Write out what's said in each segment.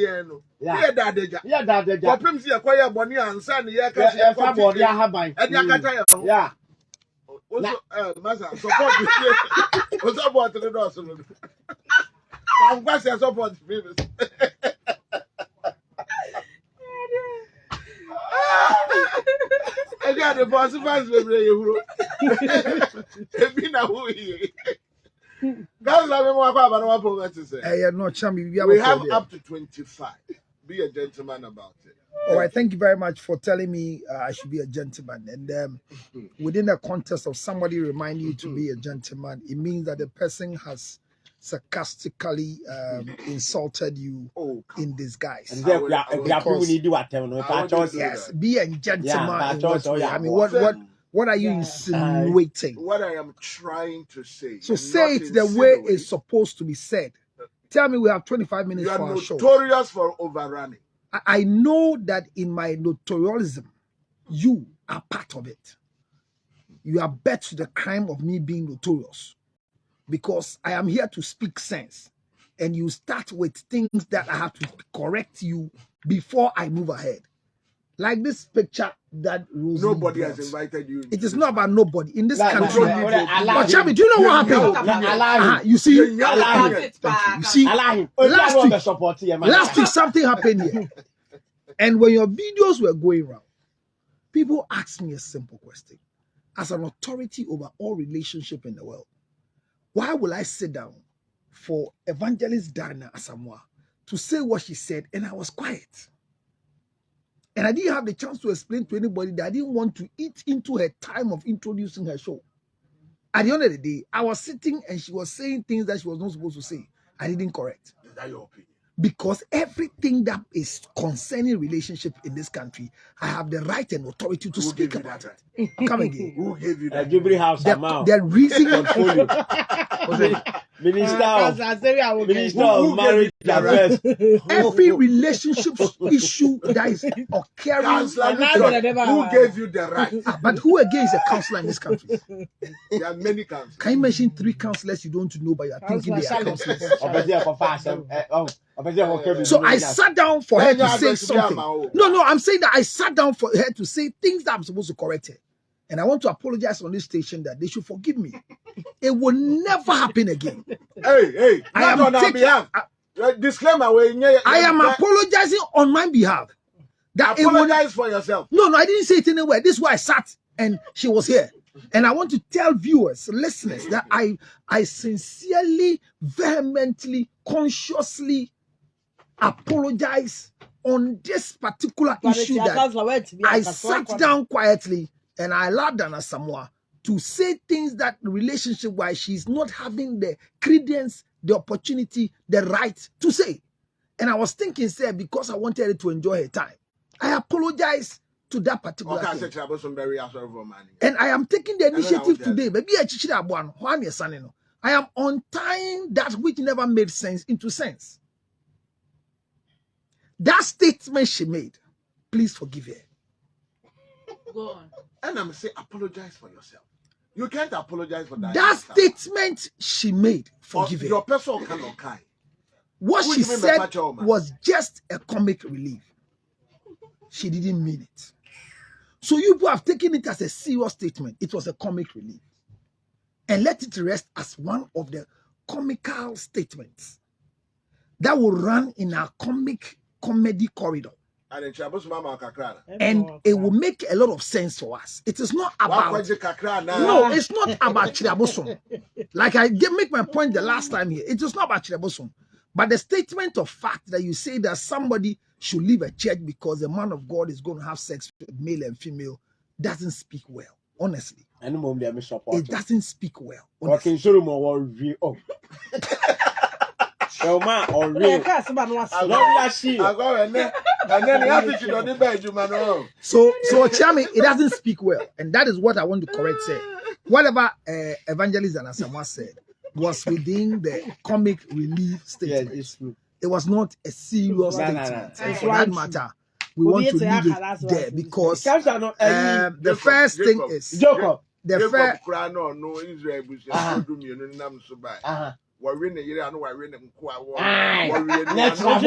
Yeah, that Popim see a quiet bonny and sunny. Yeah, yeah. Also, Master, support the what's about the door. I'm going to support the previous. I got the boss of us. We have up to 25. Be a gentleman about it. All right, thank you very much for telling me I should be a gentleman. And within the context of somebody reminding you to be a gentleman, it means that the person has sarcastically insulted you in disguise. Yes, be a gentleman. In what way? I mean, what are you insinuating? What I am trying to say. So say it the way it's supposed to be said. Tell me, we have 25 minutes for our show. You are notorious for overrunning. I know that in my notorialism, you are part of it. You are bet to the crime of me being notorious. Because I am here to speak sense. And you start with things that I have to correct you before I move ahead. Like this picture that Rosie nobody brought. has invited you. It is not about nobody in this country. But Chami, do you know what happened? You see, last week something happened here. And when your videos were going around, people asked me a simple question. As an authority over all relationships in the world, why will I sit down for Evangelist Diana Asamoah to say what she said and I was quiet? And I didn't have the chance to explain to anybody that I didn't want to eat into her time of introducing her show. At the end of the day, I was sitting and she was saying things that she was not supposed to say. I didn't correct. Is that your opinion? Because everything that is concerning relationship in this country, I have the right and authority to speak about it. Come again. Who gave you that? The reason Minister of Marriage Affairs. Every relationship issue that is occurring. Who gave you the right? But who again is a counselor in this country? There are many counselors. Can you mention 3 counselors you don't know, but you are thinking they are counselors? So I sat down for her to say something. No, I'm saying that I sat down for her to say things that I'm supposed to correct her. And I want to apologize on this station that they should forgive me. It will never happen again. Hey, I am on our behalf. Disclaimer. I am apologizing on my behalf. That apologize for yourself. No, I didn't say it anywhere. This is why I sat and she was here. And I want to tell viewers, listeners, that I sincerely, vehemently, consciously apologize on this particular issue that I sat down quietly and I allowed Diana Asamoah to say things that relationship-wise she's not having the credence, the opportunity, the right to say. And I was thinking, sir, because I wanted her to enjoy her time, I apologize to that particular thing. And I am taking the initiative today. I am untying that which never made sense into sense. That statement she made, please forgive her. Go on. And I'm saying, apologize for yourself. You can't apologize for that. That statement she made, forgive her. Your person cannot kind. What she said was just a comic relief. She didn't mean it. So you people have taken it as a serious statement. It was a comic relief. And let it rest as one of the comical statements that will run in our comedy corridor. And it will make a lot of sense for us. It is not about... No, it's not about Chirabosum. Like I make my point the last time here. It is not about Chirabosum. But the statement of fact that you say that somebody should leave a church because a man of God is going to have sex with male and female doesn't speak well, honestly. It doesn't speak well. So Chami, it doesn't speak well, and that is what I want to correct. Say whatever Evangelist Diana Asamoah said was within the comic relief statement. Yeah, it was not a serious statement. And for that matter, we want to leave it there because the first thing is We're in the year and we're in the Let's not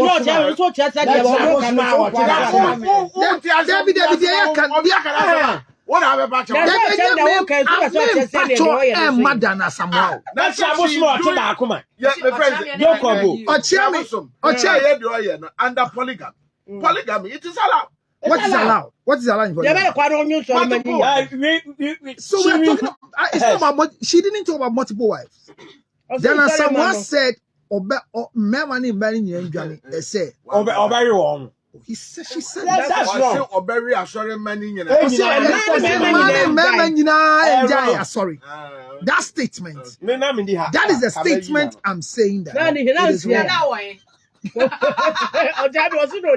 what have a batch of Diana Asamoah. that's a under polygamy. Polygamy, it is allowed. What is allowed? What is allowed in polygamy? So we're talking it's not about she didn't talk about multiple wives. Diana Asamoah said he said she said that's wrong. Sorry. That statement. That is the statement I'm saying that. It is wrong.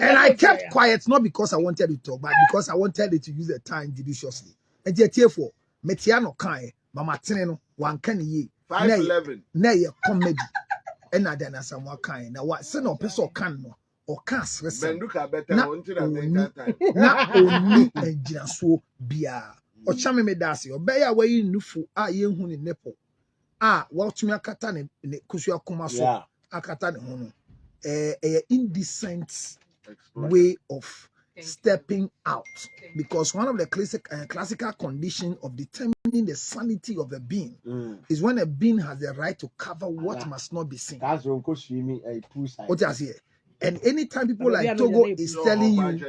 And I kept quiet not because I wanted to talk, but because I wanted it to use the time judiciously. And yet, therefore, Metiano Kai, Mama Teneno, one can ye, 5'11", nay, comedy, and Diana Asamoah Kai. Now, what son of person can no or can't listen. Not only and Jinaso Bia or Chame Medasi or Baya way nufu yen in Nepo. Well, to me, a katane, Kusia Kumaso, a katane. Indecent way of stepping out, because one of the classical conditions of determining the sanity of a being is when a being has the right to cover what must not be seen. What is here? And anytime people like Togo is telling you, it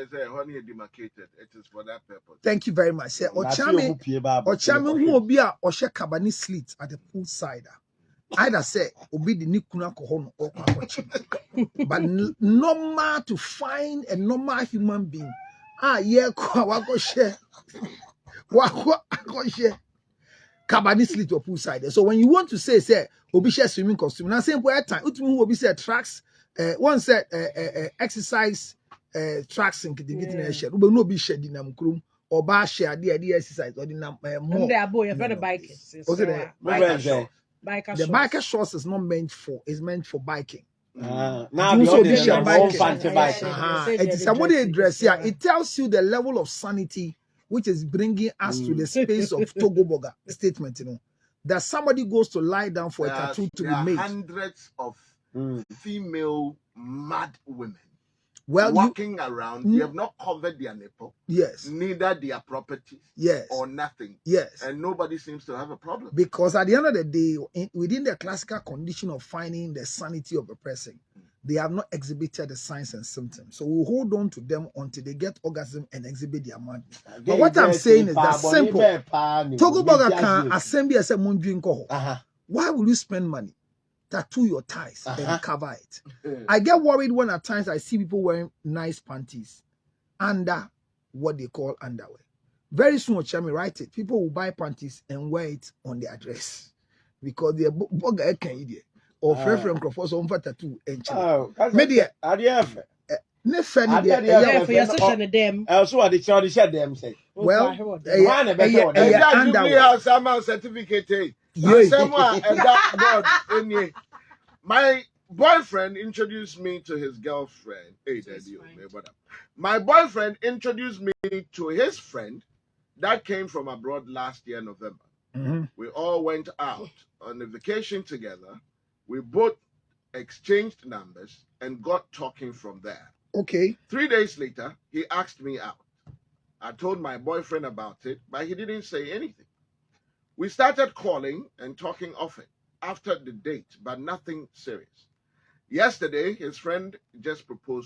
is for that purpose. thank you very much. Ochame who will be a Oshe Kabani slit at the poolside. Either say obi the nikuna kohono or kwachi. But normal to find a normal human being. Wako share. Kabani slit your poolside. So when you want to say obi share swimming costume, now same way time. Utumu obi say tracks. One said exercise tracks in the shed. We no be shed in Namkrum or bar share the exercise or the more. The biker shorts is not meant for, it's meant for biking. Now It is somebody dress here. It tells you the level of sanity which is bringing us to the space of Togo Boga statement. You know that somebody goes to lie down for a tattoo to be made. Hundreds of female mad women. Well, walking around, they have not covered their nipple. Yes. Neither their property. Yes. Or nothing. Yes. And nobody seems to have a problem. Because at the end of the day, within the classical condition of finding the sanity of a person, they have not exhibited the signs and symptoms. So we hold on to them until they get orgasm and exhibit their madness. But what I'm saying is that simple. Togo Boga can assemble as a mundrin koho. Why will you spend money? Tattoo your thighs and cover it. I get worried when at times I see people wearing nice panties under what they call underwear. Very soon, Chami, write it. People will buy panties and wear it on their dress because they're boga idiot or friend for some tattoo and media. Well, certificate. My boyfriend introduced me to his girlfriend. My boyfriend introduced me to his friend that came from abroad last year, November. We all went out on a vacation together. We both exchanged numbers and got talking from there. Okay. 3 days later, he asked me out. I told my boyfriend about it, but he didn't say anything. We started calling and talking often after the date, but nothing serious. Yesterday, his friend just proposed to